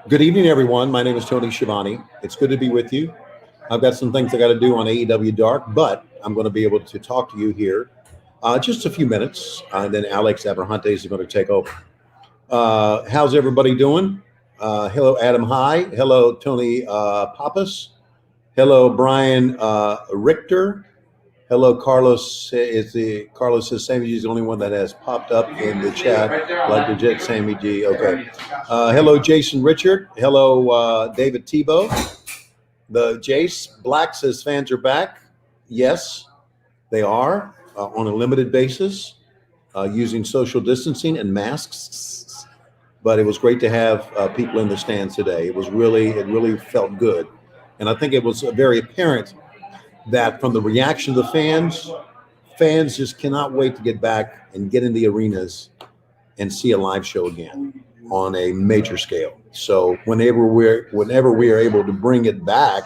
Good evening, everyone. My name is Tony Schiavone. It's good to be with you. I've got some things I got to do on AEW Dark, but I'm going to be able to talk to you here just a few minutes, and then Alex Aberhante is going to take over. How's everybody doing? Hello, Adam High. Hello, Tony Pappas. Hello, Brian Richter. Hello, Carlos. Carlos says Sammy G is the only one that has popped up in the chat, like the Jet Sammy G. Okay. Hello, Jason Richard. Hello, David Tebow. The Jace Black says fans are back. Yes, they are on a limited basis, using social distancing and masks. But it was great to have people in the stands today. It really felt good, and I think it was very apparent that from the reaction of the fans just cannot wait to get back and get in the arenas and see a live show again on a major scale. So whenever we are able to bring it back,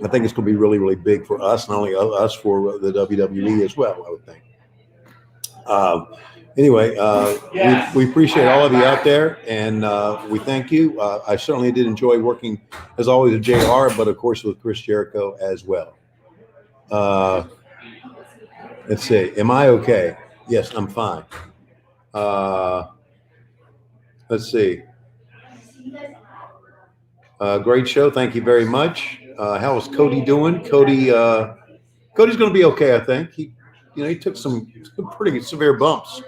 I think it's going to be really big for us, not only us, for the WWE as well, I would think. Anyway, we appreciate all of you out there, and we thank you. I certainly did enjoy working, as always, with JR, but of course with Chris Jericho as well. Let's see. Am I okay? Yes, I'm fine. Let's see. Great show. Thank you very much. How is Cody doing? Cody's going to be okay, I think. He took some pretty severe bumps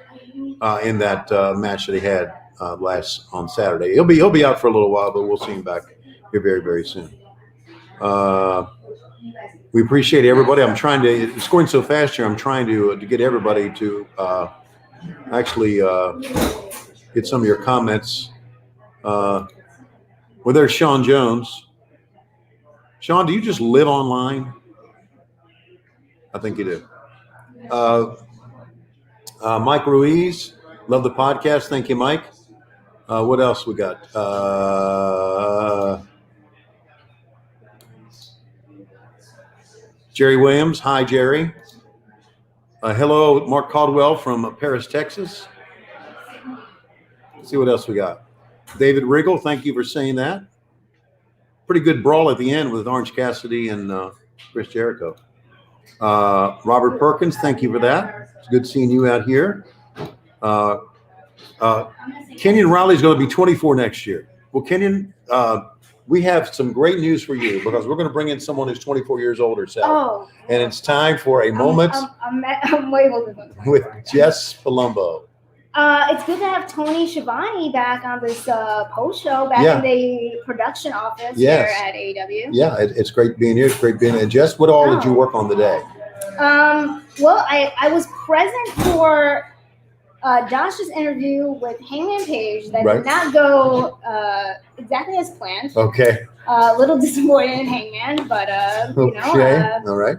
in that match that he had on Saturday. He'll be out for a little while, but we'll see him back here very soon. We appreciate everybody. It's going so fast here. I'm trying to get everybody to actually get some of your comments. Well, there's Sean Jones. Sean, do you just live online? I think you do. Mike Ruiz, love the podcast. Thank you, Mike. What else we got? Jerry Williams. Hi, Jerry. Hello, Mark Caldwell from Paris, Texas. Let's see what else we got. David Riggle, thank you for saying that. Pretty good brawl at the end with Orange Cassidy and Chris Jericho. Robert Perkins, thank you for that. It's good seeing you out here. Kenyon Riley's going to be 24 next year. Well, Kenyon, we have some great news for you, because we're going to bring in someone who's 24 years old herself. Oh. And it's time for a moment I'm way older than that. With Jess Palumbo. It's good to have Tony Schiavone back on this post show, back in the production office here at AEW. Yeah, it's great being here. It's great being here. Jess, what all did you work on today? Well, I was present for Josh's interview with Hangman Page that did not go exactly as planned. Okay. A little disappointed in Hangman, but all right.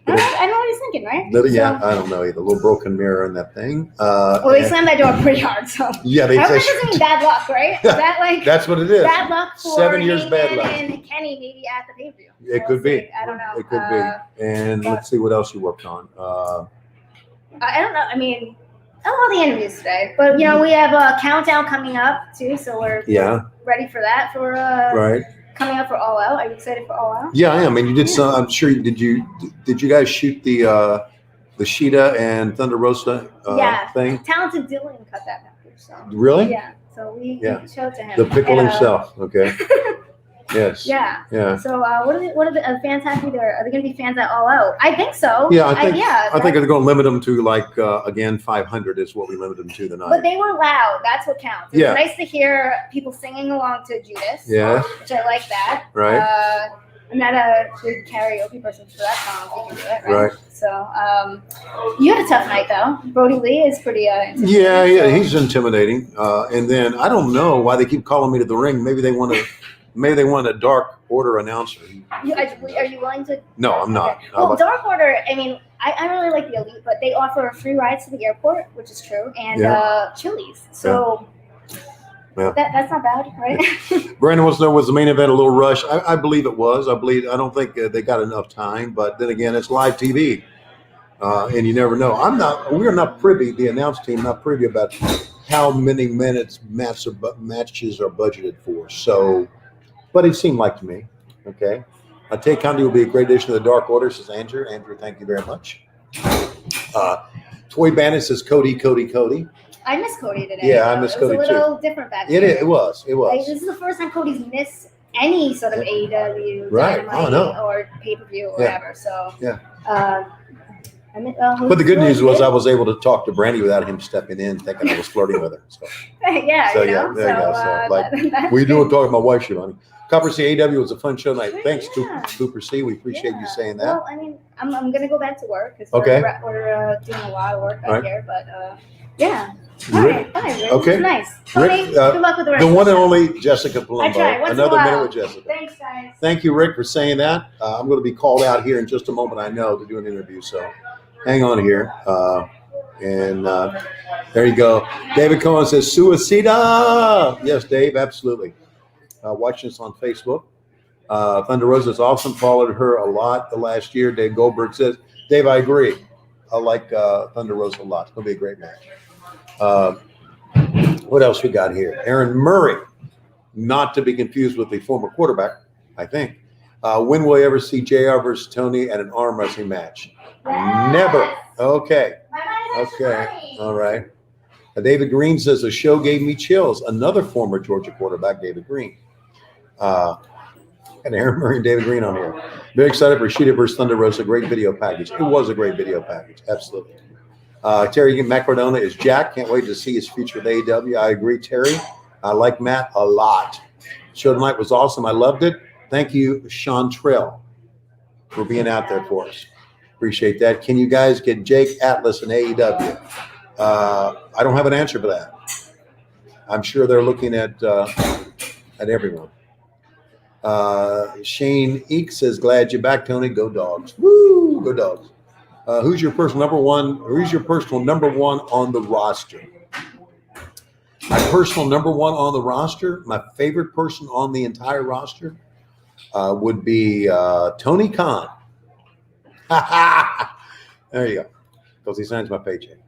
I know what he's thinking, right? Yeah, so, I don't know either. A little broken mirror in that thing. Well, they slammed that door pretty hard, so. Yeah, they say. That doesn't mean bad luck, right? Is that like that's what it is. Bad luck for 7 years bad luck. And Kenny maybe at the pay-per-view. It could be. I don't know. It could be. And let's see what else you worked on. I don't know. I mean, I love the interviews today, but we have a countdown coming up too, so we're ready for that. Coming up for All Out. Are you excited for All Out? Yeah, I am. And you did some. I'm sure. Did you guys shoot the Sheeta and Thunder Rosa thing? Talented Dylan cut that package. So. Really? Yeah. So we showed to him. The pickle himself. Okay. Yes. Yeah. So what are the fans happy there? Are they going to be fans at All Out? I think so. Yeah, I think they're going to limit them to again 500 is what we limited them to tonight. But they were loud. That's what counts. It's nice to hear people singing along to Judas. Yeah. Which I like that. Right. I'm not a big karaoke person for that song. We can do it, right? So you had a tough night though. Brody Lee is pretty. Yeah, he's intimidating. And then I don't know why they keep calling me to the ring. Maybe they want a Dark Order announcer. Are you willing to? No, I'm not. Okay. Well, Dark Order, I mean, I really like the Elite, but they offer free rides to the airport, which is true, and Chili's. So that's not bad, right? Brandon wants to know, was the main event a little rush? I believe it was. I don't think they got enough time, but then again, it's live TV. And you never know. We're not privy, the announce team, not privy about how many minutes matches are budgeted for. So, but it seemed like to me. Okay. Tay Conti will be a great addition to the Dark Order, says Andrew. Andrew, thank you very much. Toy Bandit says Cody. I miss Cody today. Yeah, I miss Cody too. It was a little different back then. It was. Like, this is the first time Cody's missed any sort of AEW Dynamite or pay-per-view or whatever. So, but the good news was I was able to talk to Brandy without him stepping in, thinking I was flirting with her. So. Yeah, there you go. So, like, we do talking about wife, Schiavone. Copper C AEW was a fun show tonight. Thanks, Cooper C. We appreciate you saying that. Well, I mean, I'm going to go back to work because we're doing a lot of work back here. But, yeah. All right, bye, Rick. Okay. Nice. Tony, Rick, good luck with the rest the one and only Jessica Palumbo. I try. Another minute with Jessica. Thanks, guys. Thank you, Rick, for saying that. I'm going to be called out here in just a moment, I know, to do an interview. So hang on here. There you go. David Cohen says, Suicida. Yes, Dave, absolutely. Watching us on Facebook. Thunder Rosa is awesome. Followed her a lot the last year. Dave Goldberg says, Dave, I agree. I like Thunder Rosa a lot. It's going to be a great match. What else we got here? Aaron Murray, not to be confused with the former quarterback, I think. When will we ever see JR versus Tony at an arm wrestling match? Yes. Never. Okay. All right. David Green says the show gave me chills. Another former Georgia quarterback, David Green. And Aaron Murray and David Green on here. Very excited for Sheeta versus Thunder Rosa. Great video package. It was a great video package. Absolutely. Terry Matt Cardona is Jack. Can't wait to see his future with AEW. I agree, Terry. I like Matt a lot. Show tonight was awesome. I loved it. Thank you, Sean Trill, for being out there for us. Appreciate that. Can you guys get Jake Atlas in AEW? I don't have an answer for that. I'm sure they're looking at everyone. Shane Eek says, glad you're back, Tony. Go Dogs. Woo! Go Dogs. Who's your personal number one on the roster? My personal number one on the roster, my favorite person on the entire roster would be Tony Khan. There you go. Because he signs my paycheck.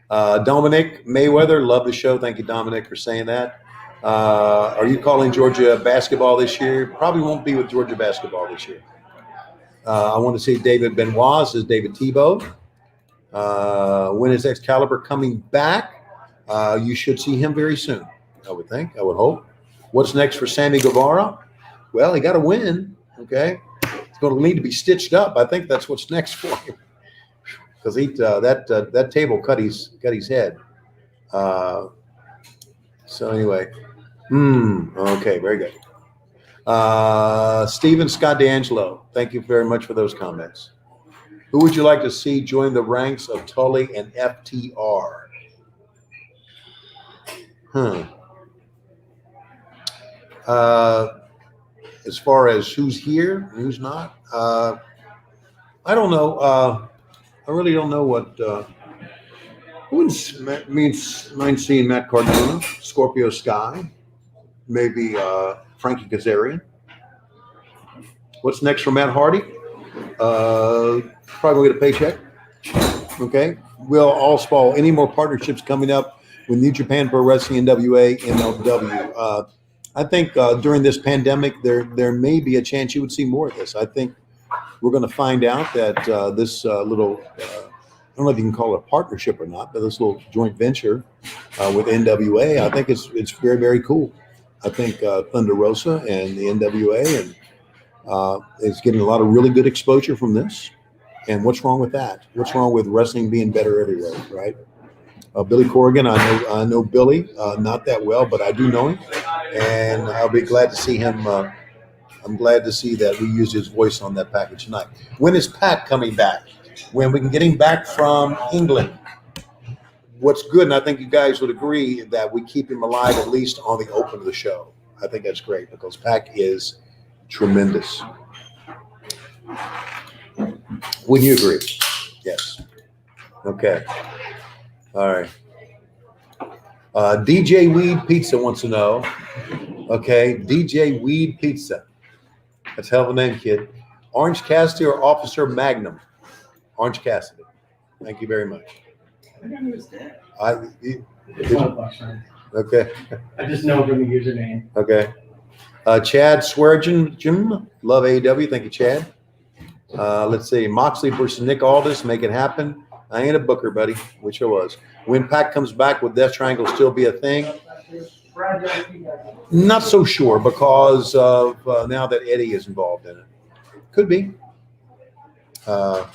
Dominic Mayweather, love the show. Thank you, Dominic, for saying that. Are you calling Georgia basketball this year? Probably won't be with Georgia basketball this year. I want to see David Benoit, says David Tebow. When is Excalibur coming back? You should see him very soon, I would think. I would hope. What's next for Sammy Guevara? Well, he got to win, okay? It's going to need to be stitched up. I think that's what's next for him. Because that table cut his head. So anyway. Okay, very good. Stephen Scott D'Angelo, thank you very much for those comments. Who would you like to see join the ranks of Tully and FTR? As far as who's here and who's not, I don't know. I really don't know what. I wouldn't mind seeing Matt Cardona, Scorpio Sky, maybe Frankie Kazarian. What's next for Matt Hardy? Probably get a paycheck. Okay. We'll all spall any more partnerships coming up with New Japan Pro Wrestling, NWA, MLW. I think during this pandemic, there may be a chance you would see more of this. I think we're going to find out that this little, I don't know if you can call it a partnership or not, but this little joint venture with NWA, I think it's very, very cool. I think Thunder Rosa and the NWA and is getting a lot of really good exposure from this. And what's wrong with that? What's wrong with wrestling being better everywhere, right? Billy Corrigan, I know Billy, not that well, but I do know him. And I'll be glad to see him. I'm glad to see that we use his voice on that package tonight. When is Pat coming back? When we can get him back from England? What's good, and I think you guys would agree, that we keep him alive at least on the open of the show. I think that's great because Pac is tremendous. Wouldn't you agree? Yes. Okay. All right. DJ Weed Pizza wants to know. Okay, DJ Weed Pizza. That's a hell of a name, kid. Orange Cassidy or Officer Magnum? Orange Cassidy. Thank you very much. I think he was dead. Okay. I just know from the username. Okay. Chad Sweargen, Jim, love AEW. Thank you, Chad. Let's see. Moxley versus Nick Aldis, make it happen. I ain't a booker, buddy. Which I was. When Pac comes back, will Death Triangle still be a thing? Not so sure because of now that Eddie is involved in it. Could be. That's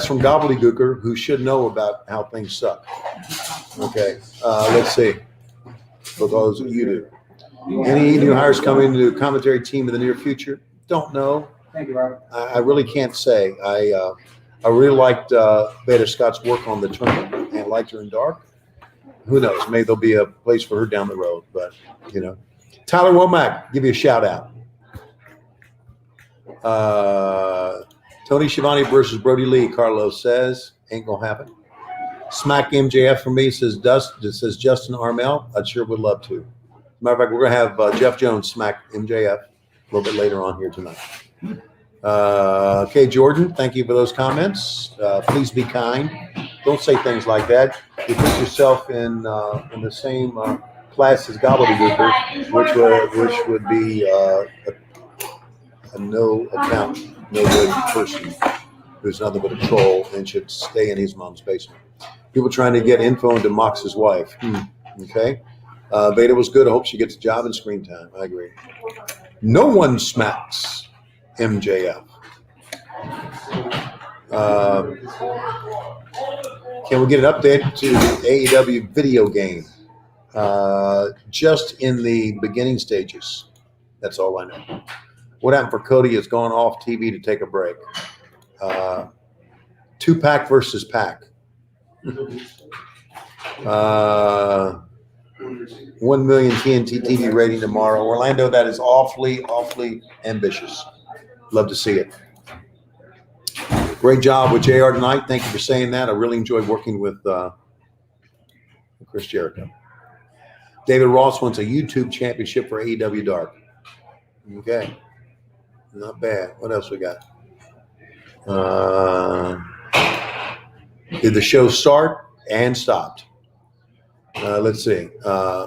from Gobbledygooker, who should know about how things suck. Okay. Let's see. Because you do. Any new hires coming to the commentary team in the near future? Don't know. Thank you, Robert. I really can't say. I really liked Beta Scott's work on the tournament and liked her in Dark. Who knows? Maybe there'll be a place for her down the road. But, Tyler Womack, give you a shout out. Tony Schiavone versus Brody Lee, Carlos says. Ain't going to happen. Smack MJF for me, says Justin Armel. I sure would love to. Matter of fact, we're going to have Jeff Jones smack MJF a little bit later on here tonight. Okay, Jordan, thank you for those comments. Please be kind. Don't say things like that. You put yourself in the same class as Gobbledygooker, which would be a no account, no good person who's nothing but a troll and should stay in his mom's basement. People trying to get info into Mox's wife. Okay. Veda was good. I hope she gets a job in screen time. I agree. No one smacks MJF. Can we get an update to the AEW video game? Just in the beginning stages. That's all I know. What happened for Cody has gone off TV to take a break. Tupac versus Pac. 1 million TNT TV rating tomorrow. Orlando, that is awfully, awfully ambitious. Love to see it. Great job with JR tonight. Thank you for saying that. I really enjoyed working with Chris Jericho. David Ross wants a YouTube championship for AEW Dark. Okay. Not bad. What else we got? Did the show start and stopped? Let's see.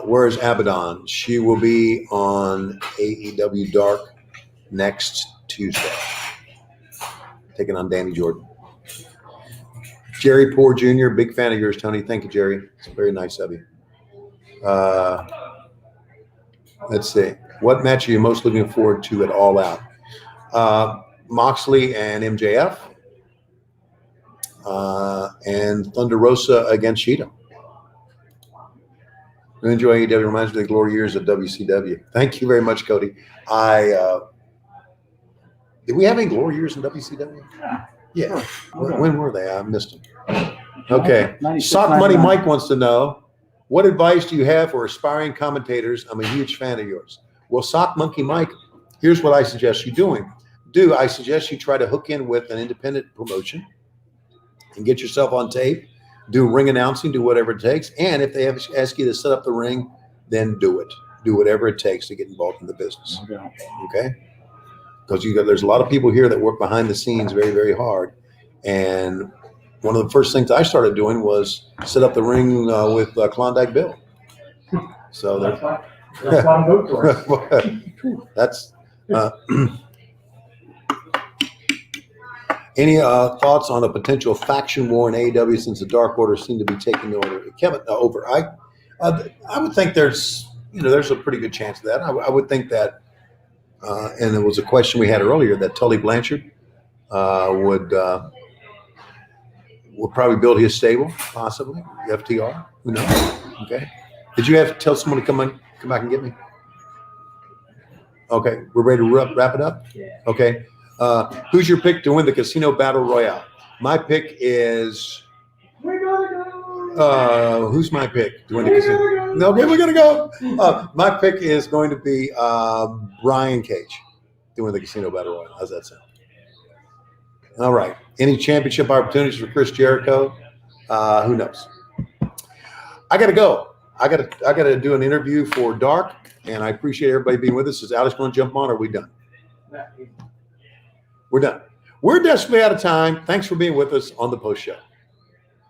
Where is Abaddon? She will be on AEW Dark next Tuesday. Taking on Danny Jordan. Jerry Poor Jr., big fan of yours, Tony. Thank you, Jerry. It's very nice of you. Let's see. What match are you most looking forward to at All Out? Moxley and MJF. And Thunder Rosa against Sheeta. I enjoy AEW. Reminds me of the glory years of WCW. Thank you very much, Cody. Did we have any glory years in WCW? Yeah. When were they? I missed them. Okay. Sock Money Mike wants to know, what advice do you have for aspiring commentators? I'm a huge fan of yours. Well, Sock Monkey Mike, here's what I suggest you do. I suggest you try to hook in with an independent promotion and get yourself on tape. Do ring announcing, do whatever it takes. And if they ask you to set up the ring, then do it. Do whatever it takes to get involved in the business. Okay? Because there's a lot of people here that work behind the scenes very, very hard. And one of the first things I started doing was set up the ring with Klondike Bill. So that's why I'm voting for it. That's any thoughts on a potential faction war in AEW since the Dark Order seem to be taking over? I would think there's a pretty good chance of that. I would think that, and there was a question we had earlier that Tully Blanchard would probably build his stable, possibly FTR. Who knows? Okay. Did you have to tell someone to come back and get me? Okay, we're ready to wrap it up. Yeah. Okay. Who's your pick to win the Casino Battle Royale? My pick is. Who's my pick to win the Casino? No, okay, we're gonna go. My pick is going to be Brian Cage to win the Casino Battle Royale. How's that sound? All right. Any championship opportunities for Chris Jericho? Who knows? I gotta go. I gotta do an interview for Dark, and I appreciate everybody being with us. Is Alex going to jump on? Or are we done? We're done. We're desperately out of time. Thanks for being with us on the post show.